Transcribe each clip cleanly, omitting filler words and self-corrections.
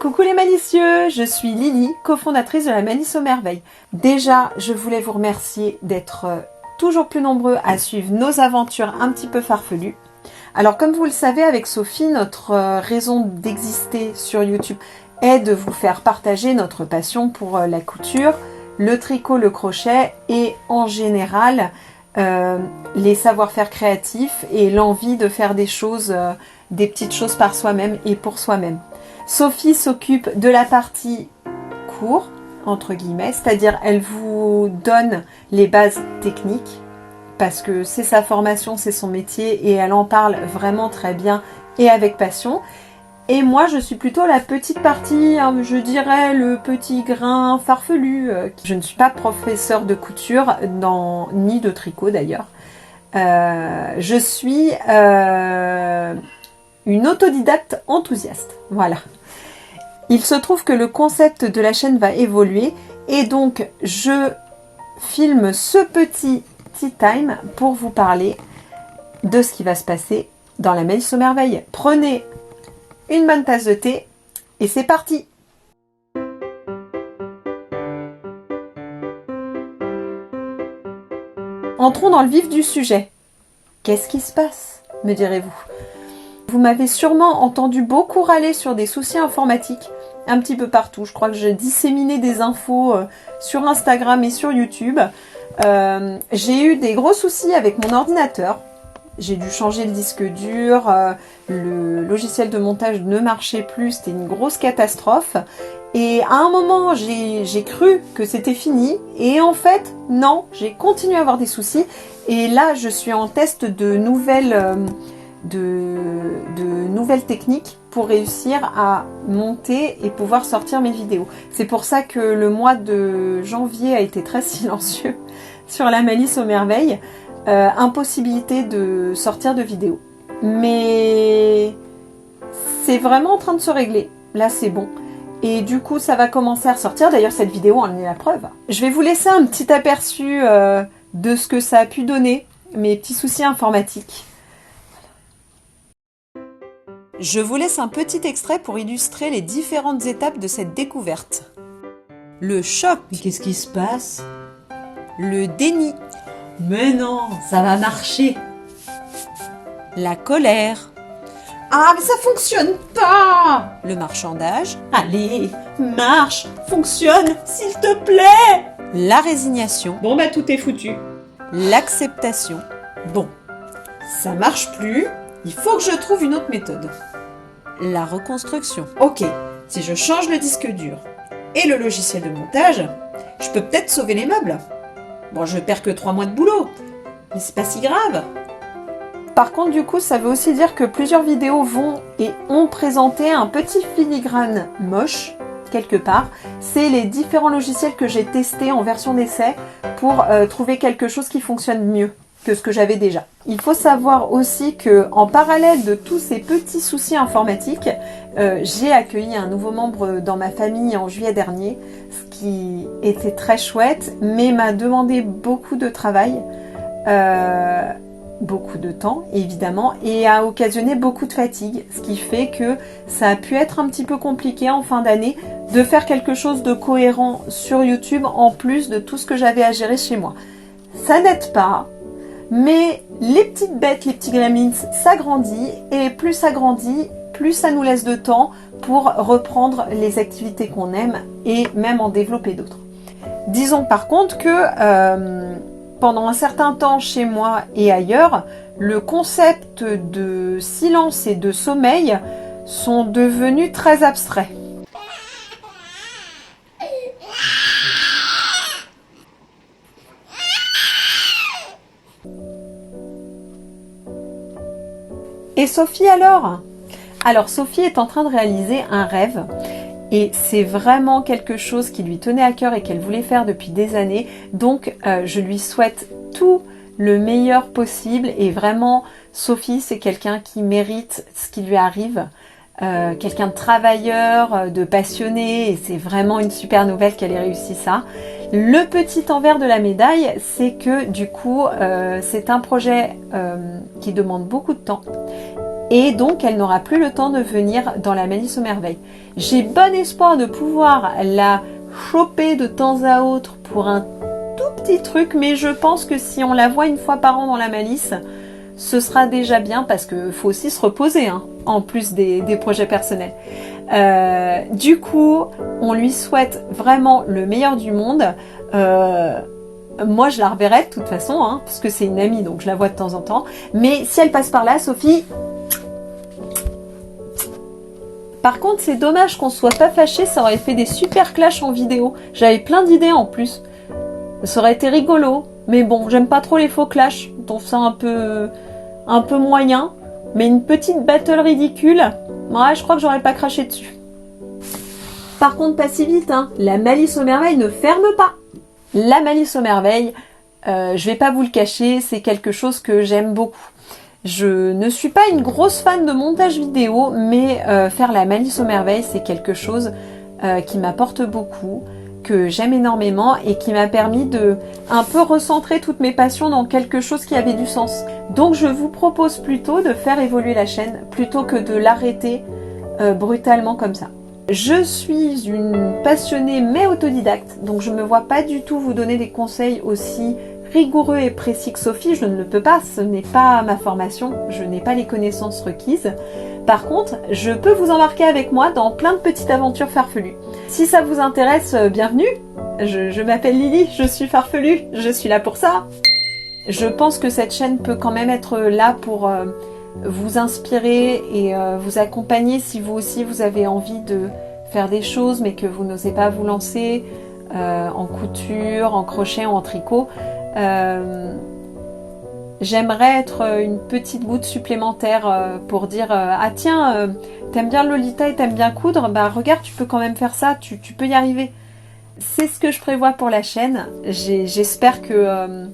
Coucou les malicieux, je suis Lily, cofondatrice de la Malice aux Merveilles. Déjà, je voulais vous remercier d'être toujours plus nombreux à suivre nos aventures un petit peu farfelues. Alors comme vous le savez, avec Sophie, notre raison d'exister sur YouTube est de vous faire partager notre passion pour la couture, le tricot, le crochet et en général les savoir-faire créatifs et l'envie de faire des choses, des petites choses par soi-même et pour soi-même. Sophie s'occupe de la partie cours, entre guillemets, c'est-à-dire elle vous donne les bases techniques parce que c'est sa formation, c'est son métier et elle en parle vraiment très bien et avec passion. Et moi, je suis plutôt la petite partie, je dirais le petit grain farfelu. Je ne suis pas professeure de couture, ni de tricot d'ailleurs. Je suis une autodidacte enthousiaste. Voilà. Il se trouve que le concept de la chaîne va évoluer et donc je filme ce petit tea time pour vous parler de ce qui va se passer dans la Malice aux Merveilles. Prenez une bonne tasse de thé et c'est parti! Entrons dans le vif du sujet. Qu'est-ce qui se passe, me direz-vous? Vous m'avez sûrement entendu beaucoup râler sur des soucis informatiques, un petit peu partout. Je crois que j'ai disséminé des infos sur Instagram et sur YouTube. J'ai eu des gros soucis avec mon ordinateur. J'ai dû changer le disque dur, le logiciel de montage ne marchait plus, c'était une grosse catastrophe. Et à un moment, j'ai cru que c'était fini. Et en fait, non, j'ai continué à avoir des soucis. Et là, je suis en test de nouvelles techniques pour réussir à monter et pouvoir sortir mes vidéos. C'est pour ça que le mois de janvier a été très silencieux sur la Malice aux Merveilles. Impossibilité de sortir de vidéos. Mais c'est vraiment en train de se régler. Là, c'est bon. Et du coup, ça va commencer à ressortir. D'ailleurs, cette vidéo en est la preuve. Je vais vous laisser un petit aperçu de ce que ça a pu donner, mes petits soucis informatiques. Je vous laisse un petit extrait pour illustrer les différentes étapes de cette découverte. Le choc. Mais qu'est-ce qui se passe? Le déni. Mais non, ça va marcher. La colère. Ah, mais ça fonctionne pas! Le marchandage. Allez, marche, fonctionne, s'il te plaît! La résignation. Bon, bah tout est foutu. L'acceptation. Bon, ça marche plus, il faut que je trouve une autre méthode. La reconstruction. Ok, si je change le disque dur et le logiciel de montage, je peux peut-être sauver les meubles. Bon, je perds que 3 mois de boulot, mais c'est pas si grave. Par contre, du coup, ça veut aussi dire que plusieurs vidéos vont et ont présenté un petit filigrane moche, quelque part. C'est les différents logiciels que j'ai testés en version d'essai pour trouver quelque chose qui fonctionne mieux que ce que j'avais déjà. Il faut savoir aussi que, en parallèle de tous ces petits soucis informatiques, j'ai accueilli un nouveau membre dans ma famille en juillet dernier, ce qui était très chouette, mais m'a demandé beaucoup de travail, beaucoup de temps évidemment, et a occasionné beaucoup de fatigue, ce qui fait que ça a pu être un petit peu compliqué en fin d'année de faire quelque chose de cohérent sur YouTube en plus de tout ce que j'avais à gérer chez moi. Ça n'aide pas. Mais les petites bêtes, les petits gremlins, ça grandit et plus ça grandit, plus ça nous laisse de temps pour reprendre les activités qu'on aime et même en développer d'autres. Disons par contre que pendant un certain temps chez moi et ailleurs, le concept de silence et de sommeil sont devenus très abstraits. Et Sophie alors? Alors Sophie est en train de réaliser un rêve et c'est vraiment quelque chose qui lui tenait à cœur et qu'elle voulait faire depuis des années. Donc je lui souhaite tout le meilleur possible et vraiment Sophie c'est quelqu'un qui mérite ce qui lui arrive. Quelqu'un de travailleur, de passionné, et c'est vraiment une super nouvelle qu'elle ait réussi ça. Le petit envers de la médaille, c'est que du coup, c'est un projet qui demande beaucoup de temps et donc elle n'aura plus le temps de venir dans la Malice aux Merveilles. J'ai bon espoir de pouvoir la choper de temps à autre pour un tout petit truc, mais je pense que si on la voit une fois par an dans la Malice, ce sera déjà bien parce qu'il faut aussi se reposer, hein, en plus des projets personnels. Du coup, on lui souhaite vraiment le meilleur du monde. Moi, je la reverrai de toute façon, hein, parce que c'est une amie, donc je la vois de temps en temps. Mais si elle passe par là, Sophie... Par contre, c'est dommage qu'on soit pas fâchés, ça aurait fait des super clashs en vidéo. J'avais plein d'idées en plus. Ça aurait été rigolo. Mais bon, j'aime pas trop les faux clashs. Je trouve ça un peu moyen. Mais une petite battle ridicule, ouais, je crois que j'aurais pas craché dessus. Par contre, pas si vite, hein. La Malice aux Merveilles ne ferme pas. La Malice aux Merveilles, je vais pas vous le cacher, c'est quelque chose que j'aime beaucoup. Je ne suis pas une grosse fan de montage vidéo, mais faire la Malice aux Merveilles, c'est quelque chose qui m'apporte beaucoup, que j'aime énormément et qui m'a permis de un peu recentrer toutes mes passions dans quelque chose qui avait du sens. Donc je vous propose plutôt de faire évoluer la chaîne plutôt que de l'arrêter brutalement comme ça. Je suis une passionnée mais autodidacte, donc je ne me vois pas du tout vous donner des conseils aussi rigoureux et précis que Sophie, je ne le peux pas, ce n'est pas ma formation, je n'ai pas les connaissances requises. Par contre, je peux vous embarquer avec moi dans plein de petites aventures farfelues. Si ça vous intéresse, bienvenue. Je m'appelle Lily, je suis farfelue, je suis là pour ça. Je pense que cette chaîne peut quand même être là pour vous inspirer et vous accompagner si vous aussi vous avez envie de faire des choses mais que vous n'osez pas vous lancer en couture, en crochet ou en tricot. J'aimerais être une petite goutte supplémentaire pour dire ah tiens, t'aimes bien Lolita et t'aimes bien coudre, bah regarde, tu peux quand même faire ça, tu peux y arriver. C'est ce que je prévois pour la chaîne. J'espère que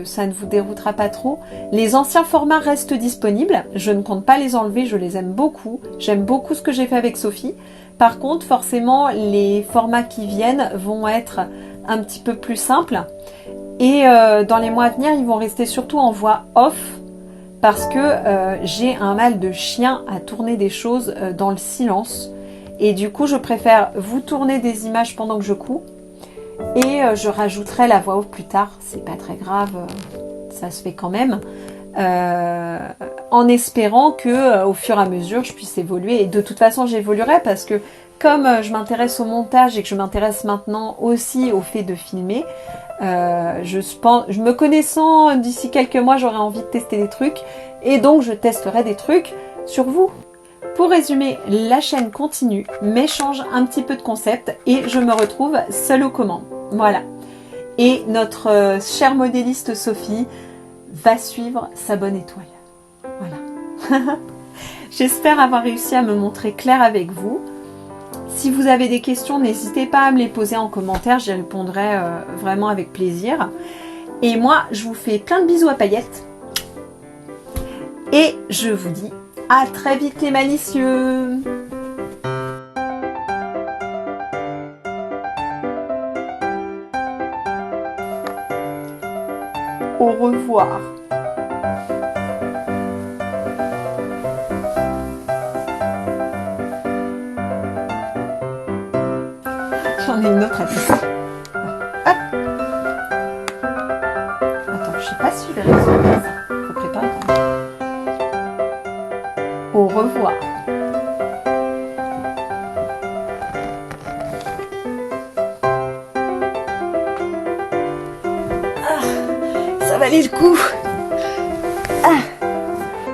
ça ne vous déroutera pas trop. Les anciens formats restent disponibles, je ne compte pas les enlever, je les aime beaucoup. J'aime beaucoup ce que j'ai fait avec Sophie. Par contre, forcément, les formats qui viennent vont être un petit peu plus simples. Et dans les mois à venir, ils vont rester surtout en voix off parce que j'ai un mal de chien à tourner des choses dans le silence. Et du coup, je préfère vous tourner des images pendant que je couds et je rajouterai la voix off plus tard. C'est pas très grave, ça se fait quand même. En espérant que au fur et à mesure, je puisse évoluer. Et de toute façon, j'évoluerai parce que comme je m'intéresse au montage et que je m'intéresse maintenant aussi au fait de filmer, je me connaissant, d'ici quelques mois, j'aurai envie de tester des trucs et donc je testerai des trucs sur vous. Pour résumer, la chaîne continue, mais change un petit peu de concept et je me retrouve seule aux commandes. Voilà. Et notre chère modéliste Sophie va suivre sa bonne étoile. Voilà. J'espère avoir réussi à me montrer claire avec vous. Si vous avez des questions, n'hésitez pas à me les poser en commentaire, j'y répondrai vraiment avec plaisir. Et moi, je vous fais plein de bisous à paillettes. Et je vous dis à très vite les malicieux! Au revoir! J'en ai une autre à tisser. Hop. Attends, je sais pas si je vais réussir à faire ça. Faut préparer quand même. Au revoir. Ah, ça valait le coup. Ah.